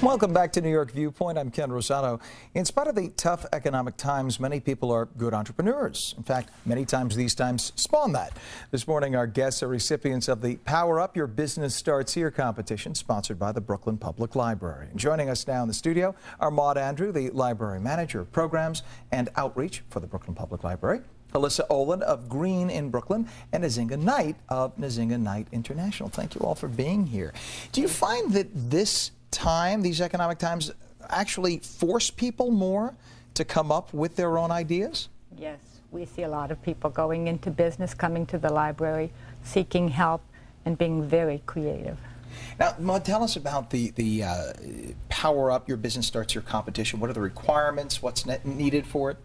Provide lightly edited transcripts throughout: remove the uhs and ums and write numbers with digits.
Welcome back to New York Viewpoint. I'm Ken Rosado. In spite of the tough economic times, many people are good entrepreneurs. In fact, many times these times spawn that. This morning, our guests are recipients of the Power Up Your Business Starts Here competition, sponsored by the Brooklyn Public Library. And joining us now in the studio are Maud Andrew, the Library Manager of Programs and Outreach for the Brooklyn Public Library, Elissa Olin of Green in Brooklyn, and Nzinga Knight of Nzinga Knight International. Thank you all for being here. Do you find that these economic times, actually force people more to come up with their own ideas? Yes, we see a lot of people going into business, coming to the library, seeking help, and being very creative. Now, Maud, tell us about the Power Up Your Business Starts Your competition. What are the requirements? What's needed for it?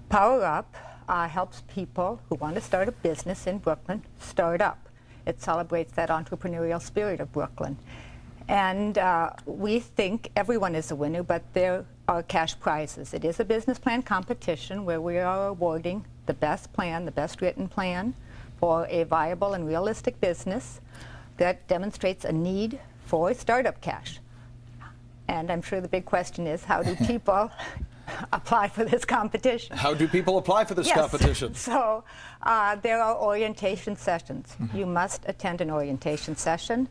Power Up helps people who want to start a business in Brooklyn start up. It celebrates that entrepreneurial spirit of Brooklyn. And we think everyone is a winner, but there are cash prizes. It is a business plan competition where we are awarding the best plan, the best written plan for a viable and realistic business that demonstrates a need for startup cash. And I'm sure the big question is, how do people apply for this competition? How do people apply for this competition? So there are orientation sessions. Mm-hmm. You must attend an orientation session.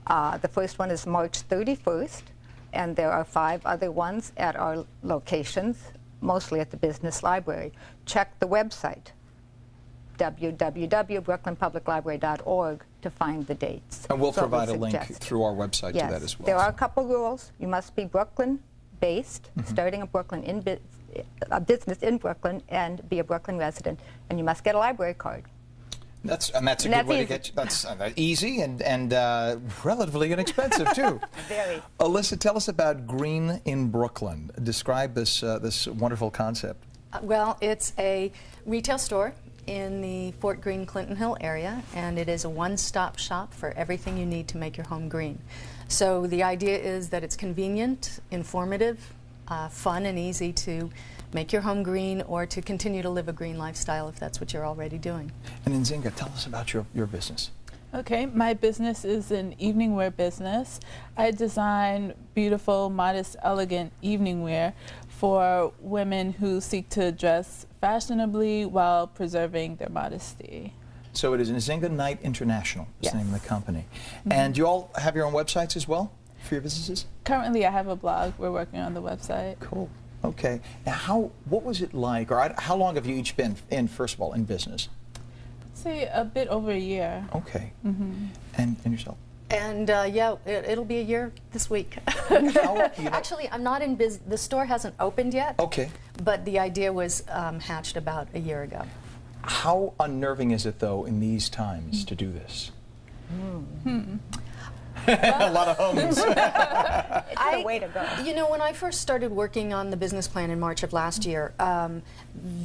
The first one is March 31st, and there are 5 other ones at our locations, mostly at the Business Library. Check the website, www.brooklynpubliclibrary.org, to find the dates. And we'll provide a link through our website to that as well. There are a couple rules. You must be Brooklyn-based, starting a business in Brooklyn, and be a Brooklyn resident, and you must get a library card. That's a good way to get. That's easy and relatively inexpensive too. Very. Elissa, tell us about Green in Brooklyn. Describe this this wonderful concept. Well, it's a retail store in the Fort Greene Clinton Hill area, and it is a one-stop shop for everything you need to make your home green. So the idea is that it's convenient, informative, fun, and easy to make your home green or to continue to live a green lifestyle if that's what you're already doing. And Nzinga, tell us about your business. Okay, my business is an evening wear business. I design beautiful, modest, elegant evening wear for women who seek to dress fashionably while preserving their modesty. So it is Nzinga Knight International, is the name of the company. Mm-hmm. And you all have your own websites as well for your businesses? Currently, I have a blog. We're working on the website. Cool. Okay. Now, what was it like, or how long have you each been in, first of all, in business? I'd say a bit over a year. Okay. Mm-hmm. And yourself? And yeah, it'll be a year this week. Actually, I'm not in business. The store hasn't opened yet. Okay. But the idea was hatched about a year ago. How unnerving is it, though, in these times to do this? A lot of homes. It's the way to go. You know, when I first started working on the business plan in March of last year,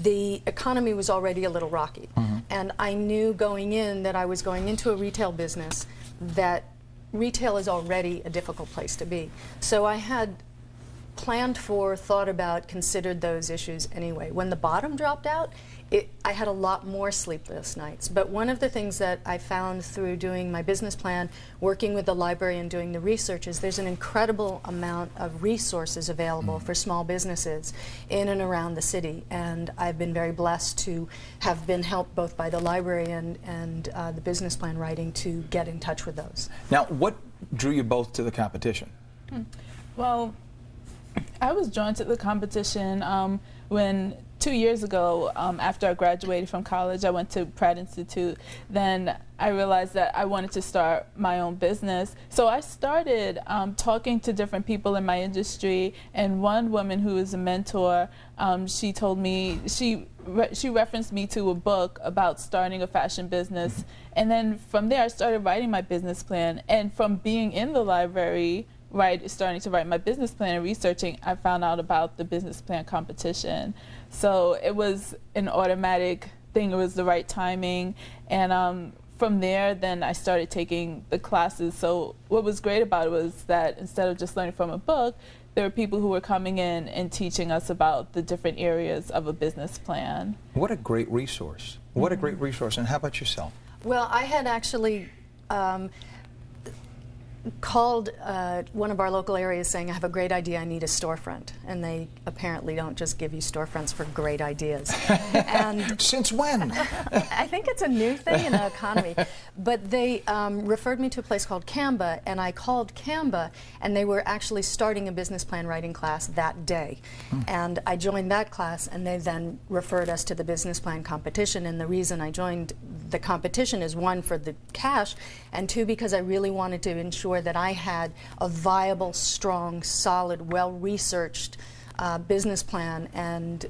the economy was already a little rocky. And I knew going in that I was going into a retail business that retail is already a difficult place to be. So I had planned for, thought about, considered those issues anyway. When the bottom dropped out, I had a lot more sleepless nights. But one of the things that I found through doing my business plan, working with the library and doing the research, is there's an incredible amount of resources available for small businesses in and around the city. And I've been very blessed to have been helped both by the library and the business plan writing to get in touch with those. Now, what drew you both to the competition? Well, I was drawn to the competition when 2 years ago, after I graduated from college, I went to Pratt Institute. Then I realized that I wanted to start my own business. So I started talking to different people in my industry, and one woman who is a mentor, she told me, she referenced me to a book about starting a fashion business. And then from there, I started writing my business plan. And from being in the library, starting to write my business plan and researching, I found out about the business plan competition. So it was an automatic thing. It was the right timing. And from there, then I started taking the classes. So what was great about it was that instead of just learning from a book, there were people who were coming in and teaching us about the different areas of a business plan. What a great resource. What a great resource. And how about yourself? Well, I had actually called one of our local areas saying, I have a great idea, I need a storefront. And they apparently don't just give you storefronts for great ideas. And since when? I think it's a new thing in the economy. But they referred me to a place called Canva, and I called Canva, and they were actually starting a business plan writing class that day. And I joined that class, and they then referred us to the business plan competition. And the reason I joined the competition is, one, for the cash, and two, because I really wanted to ensure that I had a viable, strong, solid, well-researched business plan, and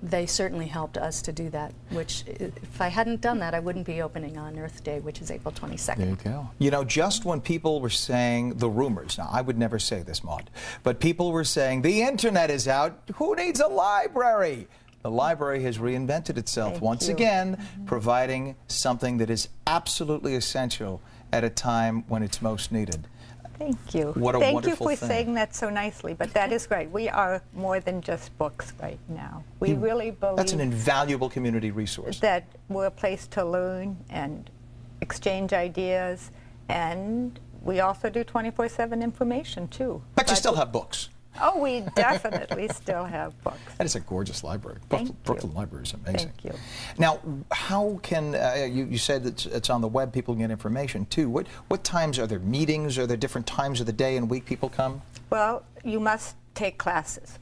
they certainly helped us to do that, which if I hadn't done that, I wouldn't be opening on Earth Day, which is April 22nd. There you go. You know, just when people were saying the rumors, now I would never say this, Maud, but people were saying the internet is out, who needs a library? The library has reinvented itself once again, providing something that is absolutely essential at a time when it's most needed. Thank you. What a Thank wonderful you for thing. saying that so nicely, but that is right. We are more than just books right now. We really believe that's an invaluable community resource. That we're a place to learn and exchange ideas, and we also do 24/7 information too. But you still have books. Oh, we definitely still have books. That is a gorgeous library. Brooklyn Library is amazing. Thank you. Now, how can, you said that it's on the web, people can get information too. What times are there meetings? Are there different times of the day and week people come? Well, you must take classes,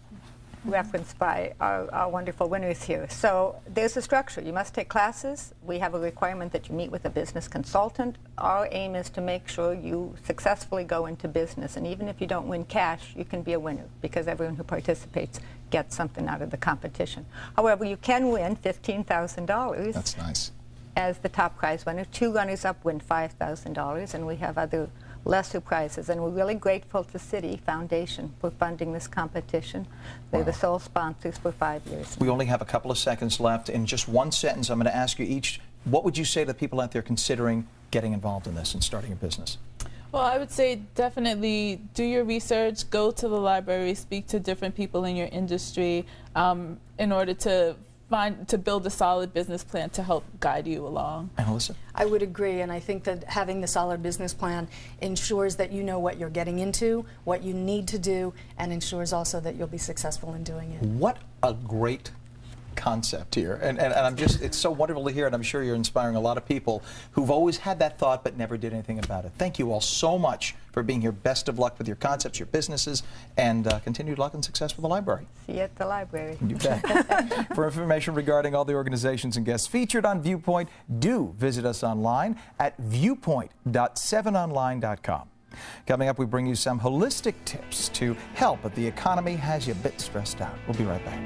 referenced by our wonderful winners here. So there's a structure. You must take classes. We have a requirement that you meet with a business consultant. Our aim is to make sure you successfully go into business, and even if you don't win cash, you can be a winner, because everyone who participates gets something out of the competition. However, you can win $15,000. That's nice. As the top prize winner. 2 runners-up win $5,000, and we have other lesser prizes, and we're really grateful to City Foundation for funding this competition. They're the sole sponsors for 5 years. We only have a couple of seconds left. In just one sentence, I'm going to ask you each, what would you say to the people out there considering getting involved in this and starting a business? Well, I would say definitely do your research, go to the library, speak to different people in your industry in order to build a solid business plan to help guide you along. And Elissa? I would agree, and I think that having the solid business plan ensures that you know what you're getting into, what you need to do, and ensures also that you'll be successful in doing it. What a great concept here, and I'm just, it's so wonderful to hear, and I'm sure you're inspiring a lot of people who've always had that thought but never did anything about it. Thank you all so much for being here. Best of luck with your concepts, your businesses, and continued luck and success with the library. See you at the library. You bet. For information regarding all the organizations and guests featured on Viewpoint, do visit us online at viewpoint.7online.com. Coming up, we bring you some holistic tips to help if the economy has you a bit stressed out. We'll be right back.